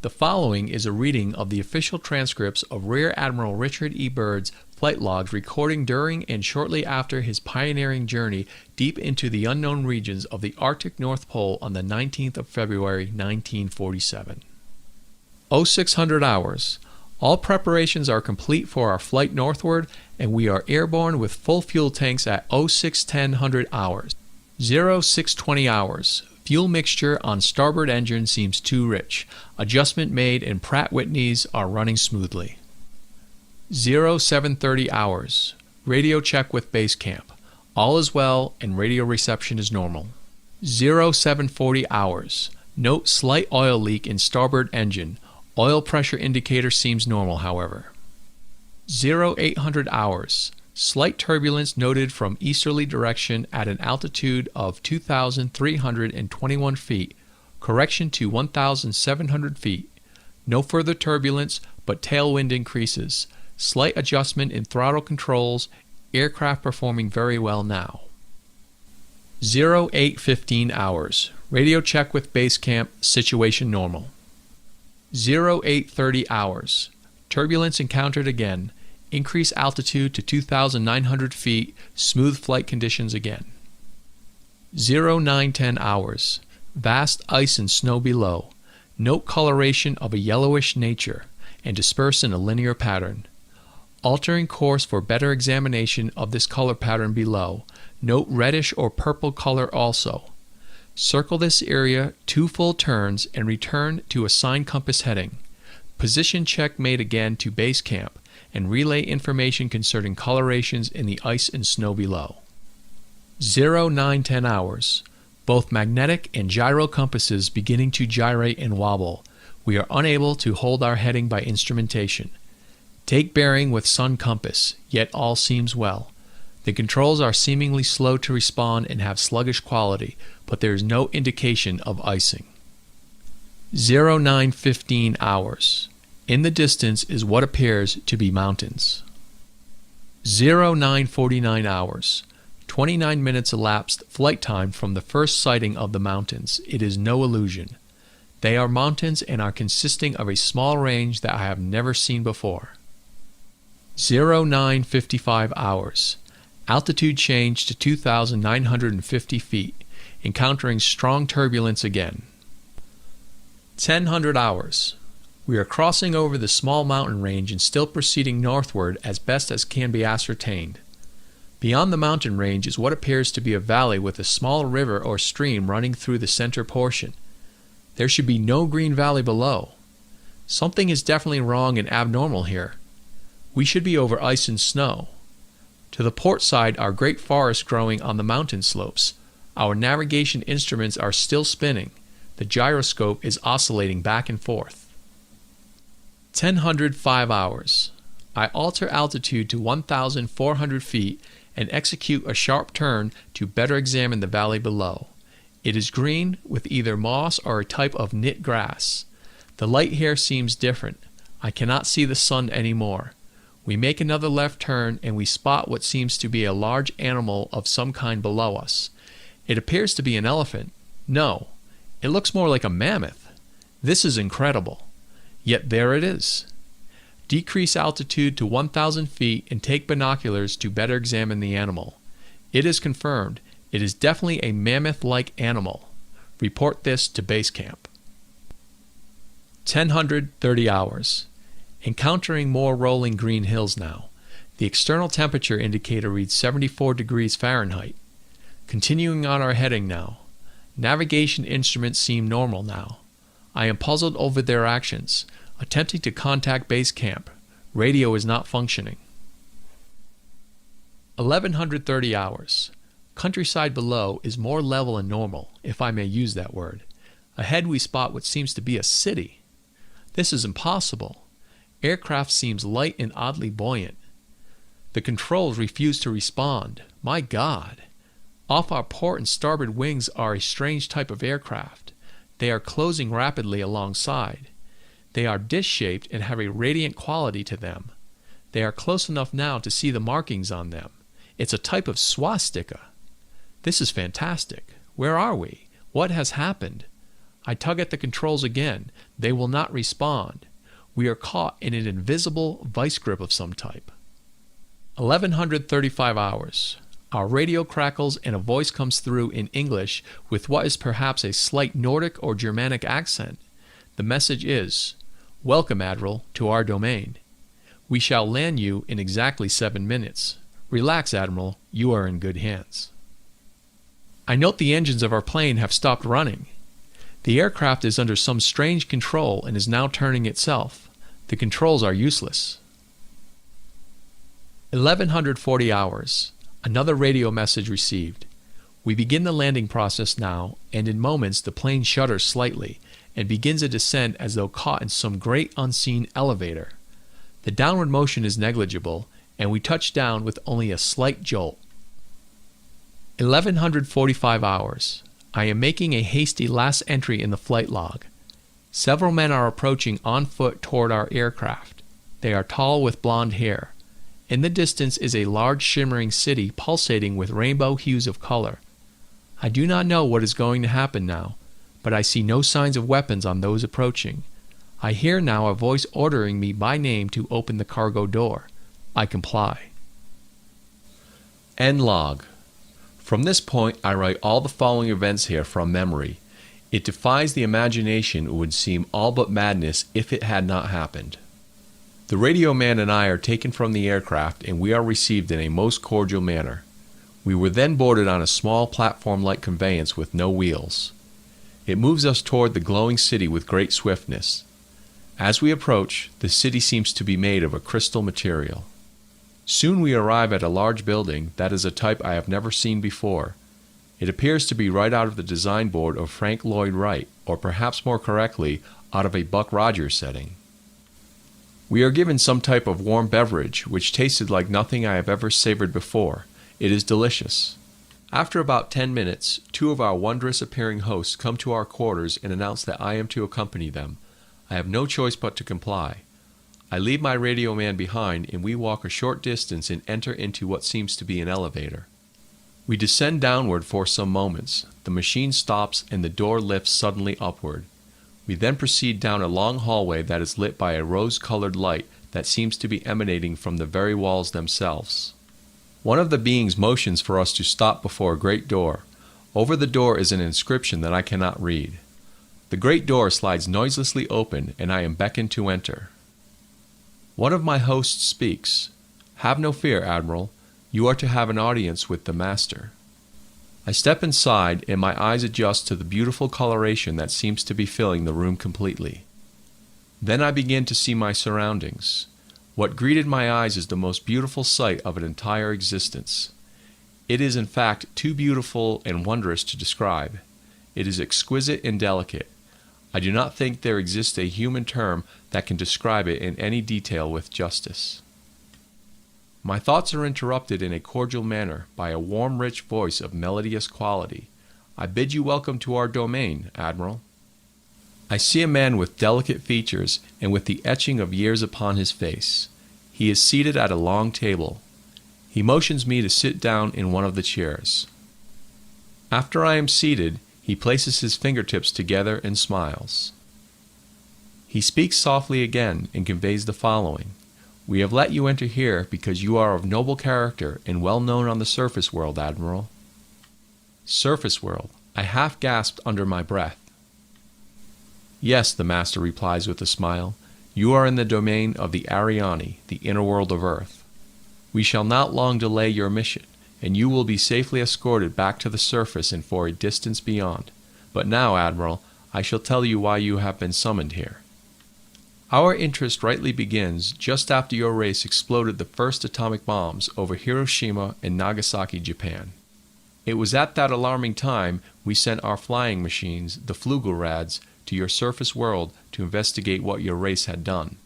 The following is a reading of the official transcripts of Rear Admiral Richard E. Byrd's flight logs recording during and shortly after his pioneering journey deep into the unknown regions of the Arctic North Pole on the 19th of February 1947. 0600 hours. All preparations are complete for our flight northward, and we are airborne with full fuel tanks at 0610 hours. 0620 hours. Fuel mixture on starboard engine seems too rich. Adjustment made and Pratt Whitneys are running smoothly. 0730 hours. Radio check with base camp. All is well and radio reception is normal. 0740 hours. Note slight oil leak in starboard engine. Oil pressure indicator seems normal, however. 0800 hours. Slight turbulence noted from easterly direction at an altitude of 2,321 feet. Correction to 1,700 feet. No further turbulence, but tailwind increases. Slight adjustment in throttle controls. Aircraft performing very well now. 0815 hours. Radio check with base camp. Situation normal. 0830 hours. Turbulence encountered again. Increase altitude to 2,900 feet. Smooth flight conditions again. 0910 hours. Vast ice and snow below. Note coloration of a yellowish nature and disperse in a linear pattern. Altering course for better examination of this color pattern below. Note reddish or purple color also. Circle this area 2 full turns and return to assigned compass heading. Position check made again to base camp and relay information concerning colorations in the ice and snow below. 0910 hours. Both magnetic and gyro compasses beginning to gyrate and wobble. We are unable to hold our heading by instrumentation. Take bearing with sun compass, yet all seems well. The controls are seemingly slow to respond and have sluggish quality, but there is no indication of icing. 0915 hours. In the distance is what appears to be mountains. 0949 hours. 29 minutes elapsed flight time from the first sighting of the mountains. It is no illusion. They are mountains and are consisting of a small range that I have never seen before. 0955 hours. Altitude change to 2,950 feet, encountering strong turbulence again. 1000 hours. We are crossing over the small mountain range and still proceeding northward as best as can be ascertained. Beyond the mountain range is what appears to be a valley with a small river or stream running through the center portion. There should be no green valley below. Something is definitely wrong and abnormal here. We should be over ice and snow. To the port side are great forests growing on the mountain slopes. Our navigation instruments are still spinning. The gyroscope is oscillating back and forth. 1005 hours. I alter altitude to 1,400 feet and execute a sharp turn to better examine the valley below. It is green with either moss or a type of knit grass. The light here seems different. I cannot see the sun anymore. We make another left turn and we spot what seems to be a large animal of some kind below us. It appears to be an elephant. No, it looks more like a mammoth. This is incredible. Yet there it is. Decrease altitude to 1,000 feet and take binoculars to better examine the animal. It is confirmed. It is definitely a mammoth-like animal. Report this to base camp. 1030 hours. Encountering more rolling green hills now. The external temperature indicator reads 74 degrees Fahrenheit. Continuing on our heading now. Navigation instruments seem normal now. I am puzzled over their actions. Attempting to contact base camp. Radio is not functioning. 1130 hours. Countryside below is more level and normal, if I may use that word. Ahead we spot what seems to be a city. This is impossible. Aircraft seems light and oddly buoyant. The controls refuse to respond. My God! Off our port and starboard wings are a strange type of aircraft. They are closing rapidly alongside. They are dish-shaped and have a radiant quality to them. They are close enough now to see the markings on them. It's a type of swastika. This is fantastic. Where are we? What has happened? I tug at the controls again. They will not respond. We are caught in an invisible vice grip of some type. 1135 hours. Our radio crackles and a voice comes through in English with what is perhaps a slight Nordic or Germanic accent. The message is, "Welcome, Admiral, to our domain. We shall land you in exactly 7 minutes. Relax, Admiral, you are in good hands." I note the engines of our plane have stopped running. The aircraft is under some strange control and is now turning itself. The controls are useless. 1140 hours. Another radio message received. We begin the landing process now, and in moments the plane shudders slightly and begins a descent as though caught in some great unseen elevator. The downward motion is negligible, and we touch down with only a slight jolt. 1145 hours. I am making a hasty last entry in the flight log. Several men are approaching on foot toward our aircraft. They are tall with blonde hair. In the distance is a large shimmering city pulsating with rainbow hues of color. I do not know what is going to happen now, but I see no signs of weapons on those approaching. I hear now a voice ordering me by name to open the cargo door. I comply. End log. From this point, I write all the following events here from memory. It defies the imagination. It would seem all but madness if it had not happened. The radio man and I are taken from the aircraft, and we are received in a most cordial manner. We were then boarded on a small platform-like conveyance with no wheels. It moves us toward the glowing city with great swiftness. As we approach, the city seems to be made of a crystal material. Soon we arrive at a large building that is a type I have never seen before. It appears to be right out of the design board of Frank Lloyd Wright, or perhaps more correctly, out of a Buck Rogers setting. We are given some type of warm beverage, which tasted like nothing I have ever savored before. It is delicious. After about 10 minutes, 2 of our wondrous appearing hosts come to our quarters and announce that I am to accompany them. I have no choice but to comply. I leave my radio man behind, and we walk a short distance and enter into what seems to be an elevator. We descend downward for some moments. The machine stops and the door lifts suddenly upward. We then proceed down a long hallway that is lit by a rose-colored light that seems to be emanating from the very walls themselves. One of the beings motions for us to stop before a great door. Over the door is an inscription that I cannot read. The great door slides noiselessly open, and I am beckoned to enter. One of my hosts speaks. "Have no fear, Admiral. You are to have an audience with the Master." I step inside, and my eyes adjust to the beautiful coloration that seems to be filling the room completely. Then I begin to see my surroundings. What greeted my eyes is the most beautiful sight of an entire existence. It is in fact too beautiful and wondrous to describe. It is exquisite and delicate. I do not think there exists a human term that can describe it in any detail with justice. My thoughts are interrupted in a cordial manner by a warm, rich voice of melodious quality. "I bid you welcome to our domain, Admiral." I see a man with delicate features and with the etching of years upon his face. He is seated at a long table. He motions me to sit down in one of the chairs. After I am seated, he places his fingertips together and smiles. He speaks softly again and conveys the following. "We have let you enter here because you are of noble character and well known on the surface world, Admiral." Surface world. I half gasped under my breath. "Yes," the Master replies with a smile. "You are in the domain of the Ariani, the inner world of Earth. We shall not long delay your mission, and you will be safely escorted back to the surface and for a distance beyond. But now, Admiral, I shall tell you why you have been summoned here. Our interest rightly begins just after your race exploded the first atomic bombs over Hiroshima and Nagasaki, Japan. It was at that alarming time we sent our flying machines, the Flugelrads, to your surface world to investigate what your race had done.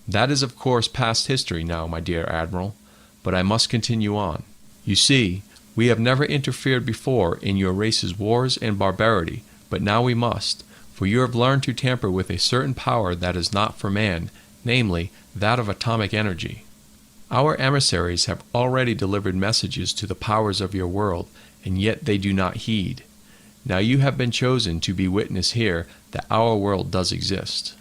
That is of course past history now, my dear Admiral, but I must continue on. You see, we have never interfered before in your race's wars and barbarity, but now we must, for you have learned to tamper with a certain power that is not for man, namely, that of atomic energy. Our emissaries have already delivered messages to the powers of your world, and yet they do not heed. Now you have been chosen to be witness here that our world does exist.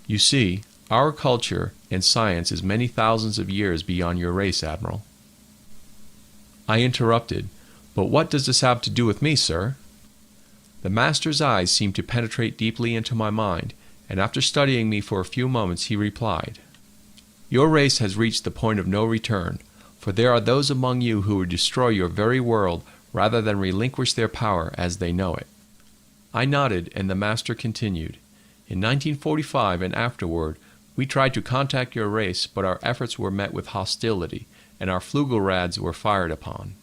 You see, our culture and science is many thousands of years beyond your race, Admiral." I interrupted, "But what does this have to do with me, sir?" The master's eyes seemed to penetrate deeply into my mind, and after studying me for a few moments he replied, "Your race has reached the point of no return, for there are those among you who would destroy your very world rather than relinquish their power as they know it." I nodded, and the master continued, "In 1945 and afterward, we tried to contact your race, but our efforts were met with hostility, and our Flugelrads were fired upon.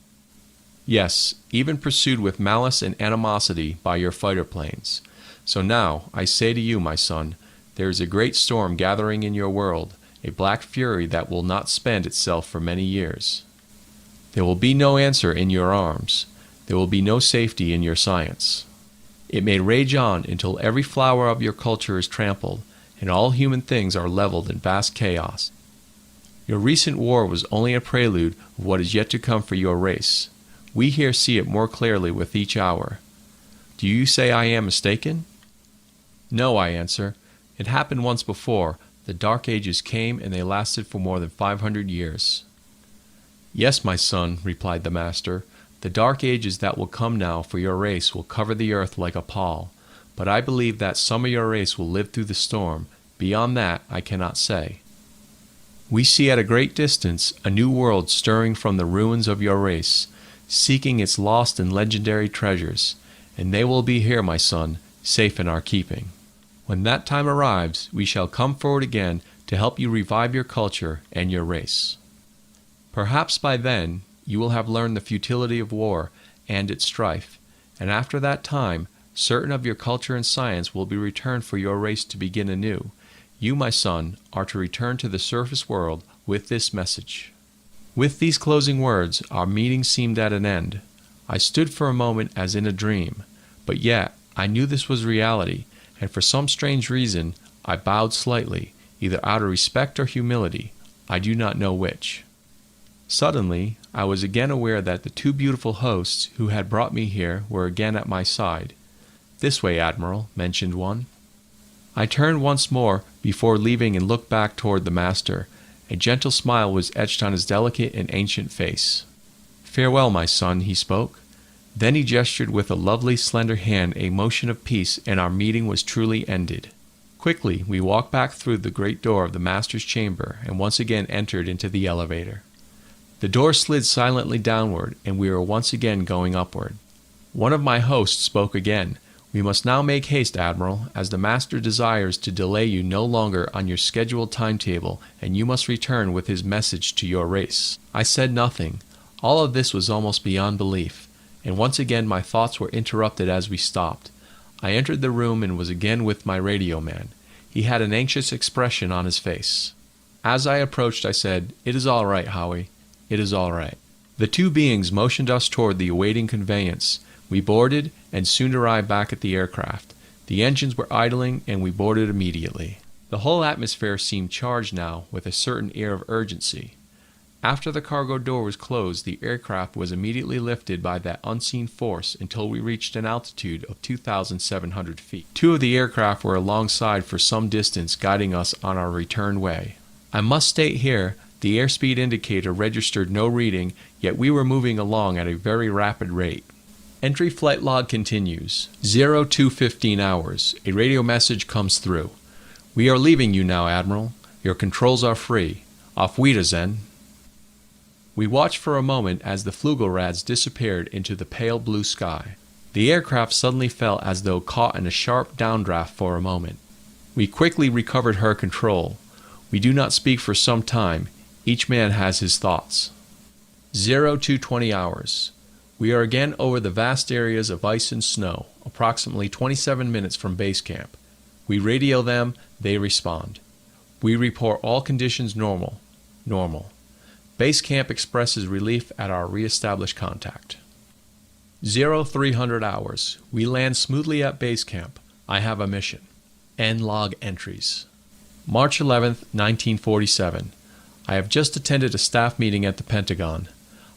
Yes, even pursued with malice and animosity by your fighter planes. So now, I say to you, my son, there is a great storm gathering in your world, a black fury that will not spend itself for many years. There will be no answer in your arms. There will be no safety in your science. It may rage on until every flower of your culture is trampled, and all human things are leveled in vast chaos. Your recent war was only a prelude of what is yet to come for your race. We here see it more clearly with each hour. Do you say I am mistaken?" "No," I answer. "It happened once before. The Dark Ages came, and they lasted for more than 500 years. "Yes, my son," replied the master. "The Dark Ages that will come now for your race will cover the earth like a pall. But I believe that some of your race will live through the storm. Beyond that, I cannot say. We see at a great distance a new world stirring from the ruins of your race, seeking its lost and legendary treasures, and they will be here, my son, safe in our keeping. When that time arrives, we shall come forward again to help you revive your culture and your race. Perhaps by then you will have learned the futility of war and its strife, and after that time, certain of your culture and science will be returned for your race to begin anew. You, my son, are to return to the surface world with this message." With these closing words, our meeting seemed at an end. I stood for a moment as in a dream, but yet I knew this was reality, and for some strange reason I bowed slightly, either out of respect or humility, I do not know which. Suddenly, I was again aware that the two beautiful hosts who had brought me here were again at my side. "This way, Admiral," mentioned one. I turned once more before leaving and looked back toward the master. A gentle smile was etched on his delicate and ancient face. "Farewell, my son," he spoke. Then he gestured with a lovely, slender hand a motion of peace, and our meeting was truly ended. Quickly, we walked back through the great door of the master's chamber and once again entered into the elevator. The door slid silently downward, and we were once again going upward. One of my hosts spoke again. "We must now make haste, Admiral, as the master desires to delay you no longer on your scheduled timetable, and you must return with his message to your race." I said nothing. All of this was almost beyond belief, and once again my thoughts were interrupted as we stopped. I entered the room and was again with my radio man. He had an anxious expression on his face. As I approached, I said, "It is all right, Howie. It is all right." The two beings motioned us toward the awaiting conveyance. We boarded and soon arrived back at the aircraft. The engines were idling and we boarded immediately. The whole atmosphere seemed charged now with a certain air of urgency. After the cargo door was closed, the aircraft was immediately lifted by that unseen force until we reached an altitude of 2,700 feet. Two of the aircraft were alongside for some distance, guiding us on our return way. I must state here, the airspeed indicator registered no reading, yet we were moving along at a very rapid rate. Entry flight log continues. 02:15 hours. A radio message comes through. "We are leaving you now, Admiral. Your controls are free. Auf Wiedersehen." We watched for a moment as the Flugelrads disappeared into the pale blue sky. The aircraft suddenly felt as though caught in a sharp downdraft for a moment. We quickly recovered her control. We do not speak for some time. Each man has his thoughts. 02:20 hours. We are again over the vast areas of ice and snow, approximately 27 minutes from base camp. We radio them, they respond. We report all conditions normal. Normal. Base camp expresses relief at our re-established contact. 0300 hours. We land smoothly at base camp. I have a mission. End log entries. March 11th, 1947. I have just attended a staff meeting at the Pentagon.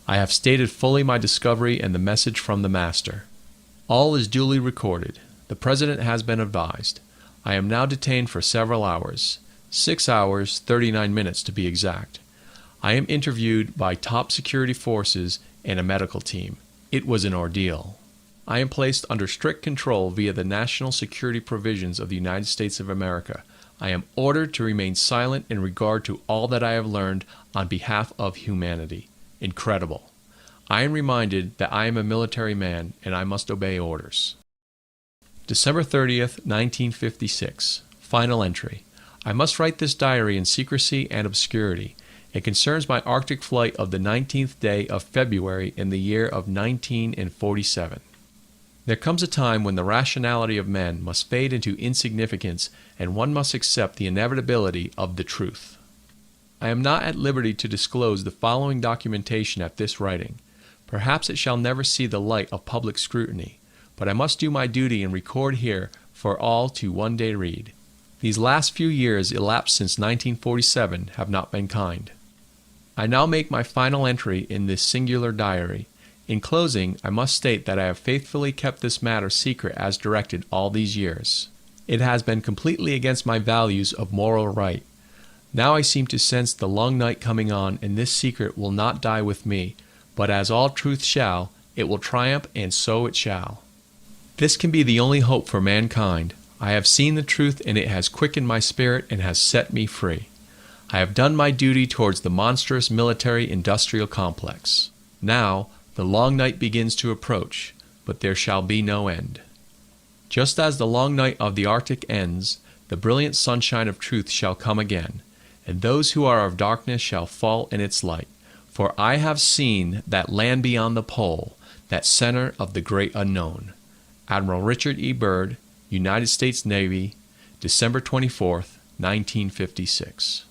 I have stated fully my discovery and the message from the Master. All is duly recorded. The President has been advised. I am now detained for several hours, 6 hours, 39 minutes to be exact. I am interviewed by top security forces and a medical team. It was an ordeal. I am placed under strict control via the national security provisions of the United States of America. I am ordered to remain silent in regard to all that I have learned on behalf of humanity. Incredible. I am reminded that I am a military man and I must obey orders. December 30th, 1956. Final entry. I must write this diary in secrecy and obscurity. It concerns my Arctic flight of the 19th day of February in the year of 1947. There comes a time when the rationality of men must fade into insignificance and one must accept the inevitability of the truth. I am not at liberty to disclose the following documentation at this writing. Perhaps it shall never see the light of public scrutiny, but I must do my duty and record here for all to one day read. These last few years elapsed since 1947 have not been kind. I now make my final entry in this singular diary. In closing, I must state that I have faithfully kept this matter secret as directed all these years. It has been completely against my values of moral right. Now I seem to sense the long night coming on, and this secret will not die with me, but as all truth shall, it will triumph, and so it shall. This can be the only hope for mankind. I have seen the truth, and it has quickened my spirit and has set me free. I have done my duty towards the monstrous military-industrial complex. Now, the long night begins to approach, but there shall be no end. Just as the long night of the Arctic ends, the brilliant sunshine of truth shall come again, and those who are of darkness shall fall in its light. For I have seen that land beyond the pole, that center of the great unknown. Admiral Richard Byrd, United States Navy, December 24th, 1956.